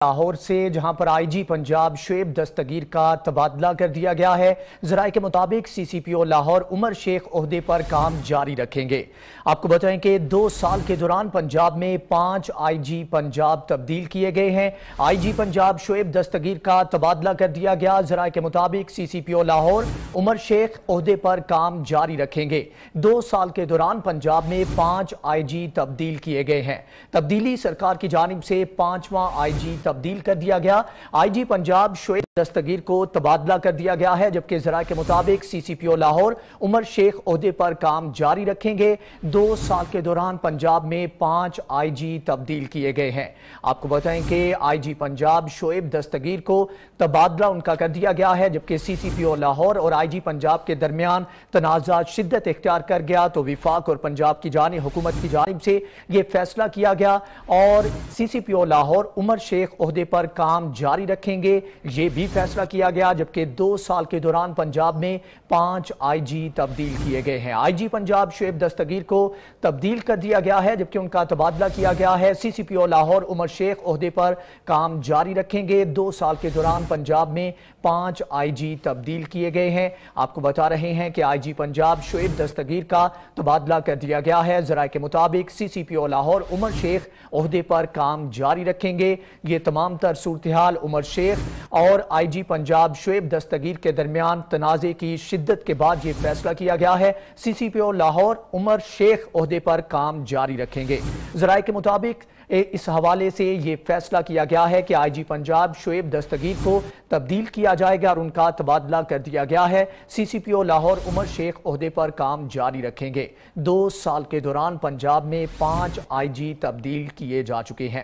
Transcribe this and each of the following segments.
لاہور سے جہاں پر آئی جی پنجاب شعیب دستگیر کا تبادلہ کر دیا گیا ہے۔ ذرائع کے مطابق سی سی پی او لاہور عمر شیخ عہدے پر کام جاری رکھیں گے۔ آپ کو بتائیں کہ 2 سال کے دوران پنجاب میں 5 آئی جی پنجاب تبدیل کیے گئے ہیں۔ آئی جی پنجاب شعیب دستگیر کا تبادلہ کر دیا گیا۔ ذرائع کے مطابق سی سی پی او لاہور عمر شیخ عہدے پر کام جاری رکھیں گے۔ 2 سال کے دوران پنجاب میں 5 آئی جی تبدیل کیے گئے ہیں۔ تبدیلی سرکار کی جانب سے 5واں آئی جی تبدیل کر دیا گیا۔ آئی جی پنجاب شعیب دستگیر کو تبادلہ کر دیا گیا ہے، جبکہ ذرائع کے مطابق سی سی پی او لاہور عمر شیخ عہدے پر کام جاری رکھیں گے۔ 2 سال کے دوران پنجاب میں 5 آئی جی تبدیل کیے گئے ہیں۔ آپ کو بتائیں کہ آئی جی پنجاب شعیب دستگیر کو تبادلہ ان کا کر دیا گیا ہے، جبکہ سی سی پی او لاہور اور آئی جی پنجاب کے درمیان تنازعات شدت اختیار کر گیا تو وفاق اور پنجاب کی جانب حکومت کی جانب سے یہ فیصلہ کیا گیا اور سی سی پی او لاہور عمر شیخ عہدے پر کام جاری رکھیں گے، یہ بھی فیصلہ کیا گیا، جبکہ 2 سال کے دوران پنجاب میں 5 آئی جی تبدیل کیے گئے ہیں۔ آئی جی پنجاب شعیب دستگیر کو تبدیل کر دیا گیا ہے، جبکہ ان کا تبادلہ کیا گیا ہے۔ سی سی پی او لاہور عمر شیخ عہدے پر کام جاری رکھیں گے۔ 2 سال کے دوران پنجاب میں 5 آئی جی تبدیل کیے گئے ہیں۔ آپ کو بتا رہے ہیں کہ آئی جی پنجاب شعیب دستگیر کا تبادلہ کر دیا گیا ہے۔ ذرائع کے مطابق سی سی پی او لاہور عمر شیخ عہدے پر کام جاری رکھیں گے۔ یہ تمام تر صورتحال عمر شیخ اور آئی جی پنجاب شعیب دستگیر کے درمیان تنازع کی شدت کے بعد یہ فیصلہ کیا گیا ہے۔ سی سی پی او لاہور عمر شیخ عہدے پر کام جاری رکھیں گے۔ ذرائع کے مطابق اس حوالے سے یہ فیصلہ کیا گیا ہے کہ آئی جی پنجاب شعیب دستگیر کو تبدیل کیا جائے گا اور ان کا تبادلہ کر دیا گیا ہے۔ سی سی پی او لاہور عمر شیخ عہدے پر کام جاری رکھیں گے۔ 2 سال کے دوران پنجاب میں 5 آئی جی تبدیل کیے جا چکے ہیں۔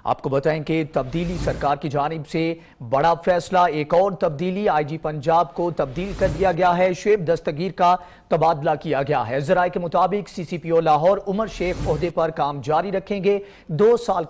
آپ کو بتائیں کہ تبدیلی سرکار کی جانب سے بڑا فیصلہ، ایک اور تبدیلی آئی جی پنجاب کو تبدیل کر دیا گیا ہے، شعیب دستگیر کا تبادلہ کیا گیا ہے۔ ذرائع کے مطابق سی سی پی او لاہور عمر شیخ عہدے پر کام جاری رکھیں گے۔ 2 سال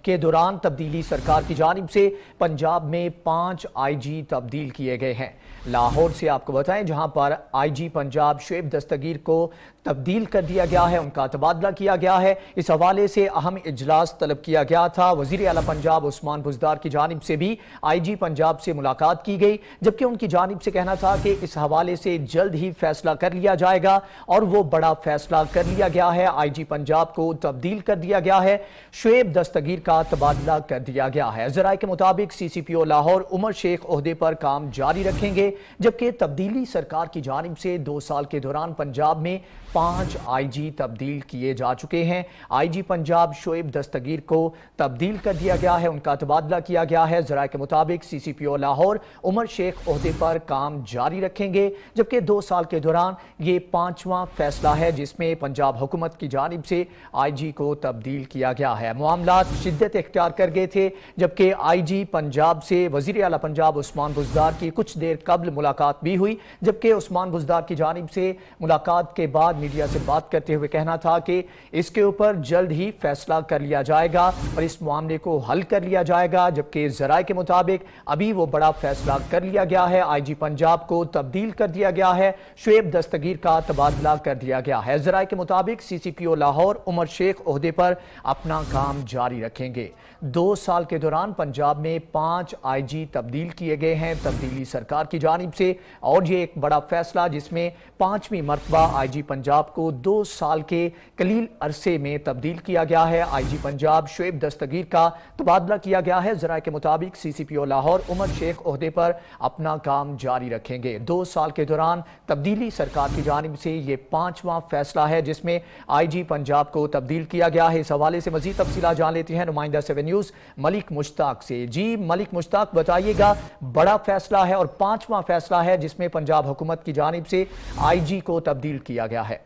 کے دوران تبدیلی سرکار کی جانب سے پنجاب میں 5 آئی جی تبدیل کیے گئے ہیں۔ لاہور سے آپ کو بتائیں جہاں پر آئی جی پنجاب شعیب دستگیر کو تبدیل کر دیا گیا ہے، ان کا تبادلہ کیا گیا ہے۔ اس حوالے سے اہم اجلاس طلب کیا گیا تھا۔ وزیر اعلیٰ پنجاب عثمان بزدار کی جانب سے بھی آئی جی پنجاب سے ملاقات کی گئی، جبکہ ان کی جانب سے کہنا تھا کہ اس حوالے سے جلد ہی فیصلہ کر لیا جائے گا اور وہ بڑا فیصلہ کر لیا گیا ہے۔ آئی جی پنجاب کو تبدیل کر دیا گیا ہے، شعیب دستگیر کا تبادلہ کر دیا گیا ہے۔ ذرائع کے مطابق سی سی پی او لاہور عمر شیخ عہدے پر کام جاری رکھیں گے، جبکہ تبدیلی سرکار کی جانب سے 2 سال کے دوران پنجاب میں 5 آئی جی تبدیل کیے جا چکے ہیں۔ آئی جی پنجاب شعیب دستگیر کو تبدیل کر دیا گیا ہے، ان کا تبادلہ کیا گیا ہے۔ ذرائع کے مطابق سی سی پی او لاہور عمر شیخ عہدے پر کام جاری رکھیں گے، جبکہ 2 سال کے دوران یہ 5واں فیصلہ ہے جس میں پنجاب حکومت کی جانب سے آئی جی کو تبدیل کیا گیا ہے۔ معاملات شدت اختیار کر گئے تھے، جبکہ آئی جی پنجاب سے وزیر اعلیٰ پنجاب عثمان بزدار کی کچھ دیر قبل ملاقات بھی ہوئی، جبکہ عثمان بزدار کی جانب سے ملاقات کے بعد میڈیا سے بات کرتے ہوئے کہنا تھا کہ اس کے اوپر جلد ہی فیصلہ کر لیا جائے گا اور اس معاملے کو حل کر لیا جائے گا، جبکہ ذرائع کے مطابق ابھی وہ بڑا فیصلہ کر لیا گیا ہے۔ آئی جی پنجاب کو تبدیل کر دیا گیا ہے، شعیب دستگیر کا تبادلہ کر دیا گیا ہے۔ ذرائع کے مطابق سی سی پی او لاہور عمر شیخ عہدے پر اپنا کام جاری رکھیں گے۔ 2 سال کے دوران پنجاب میں 5 آئی جی تبدیل کیے گئے ہیں تبدیلی سرکار کی جانب سے، اور یہ ایک بڑا فیصلہ جس میں 5ویں مرتبہ آئی جی پنجاب کو 2 سال کے قلیل عرصے میں تبدیل کیا گیا ہے۔ آئی جی پنجاب شعیب دستگیر کا تبادلہ کیا گیا ہے۔ ذرائع کے مطابق سی سی پی او لاہور عمر شیخ عہدے پر اپنا کام جاری رکھیں گے۔ 2 سال کے دوران تبدیلی سرکار کی جانب سے یہ 5واں فیصلہ ہے جس میں آئی جی پنجاب کو تبدیل کیا گیا ہے۔ اس حوالے سے مزید تفصیلات جان لیتے ہیں نمائندہ 7 نیوز ملک مشتاق سے۔ جی ملک مشتاق، بتائیے گا، بڑا فیصلہ ہے اور 5واں فیصلہ ہے جس میں پنجاب حکومت کی جانب سے آئی جی کو تبدیل کیا گیا ہے۔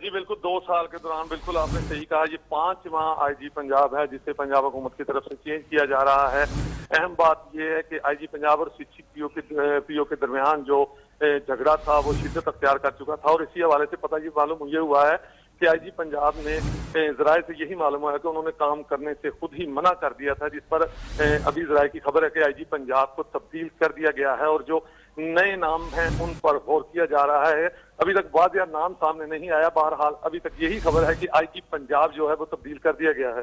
جی بالکل، 2 سال کے دوران بالکل آپ نے صحیح کہا، یہ 5واں آئی جی پنجاب ہے جسے پنجاب حکومت کی طرف سے چینج کیا جا رہا ہے۔ اہم بات یہ ہے کہ آئی جی پنجاب اور سی سی پی او کے درمیان جو جھگڑا تھا وہ شدت اختیار کر چکا تھا، اور اسی حوالے سے پتہ یہ معلوم یہ ہوا ہے کہ آئی جی پنجاب نے ذرائع سے یہی معلوم ہوا ہے کہ انہوں نے کام کرنے سے خود ہی منع کر دیا تھا، جس پر ابھی ذرائع کی خبر ہے کہ آئی جی پنجاب کو تبدیل کر دیا گیا ہے اور جو نئے نام ہیں ان پر غور کیا جا رہا ہے۔ ابھی تک واضح نام سامنے نہیں آیا، بہرحال ابھی تک یہی خبر ہے کہ آئی جی پنجاب جو ہے وہ تبدیل کر دیا گیا ہے۔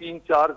3-4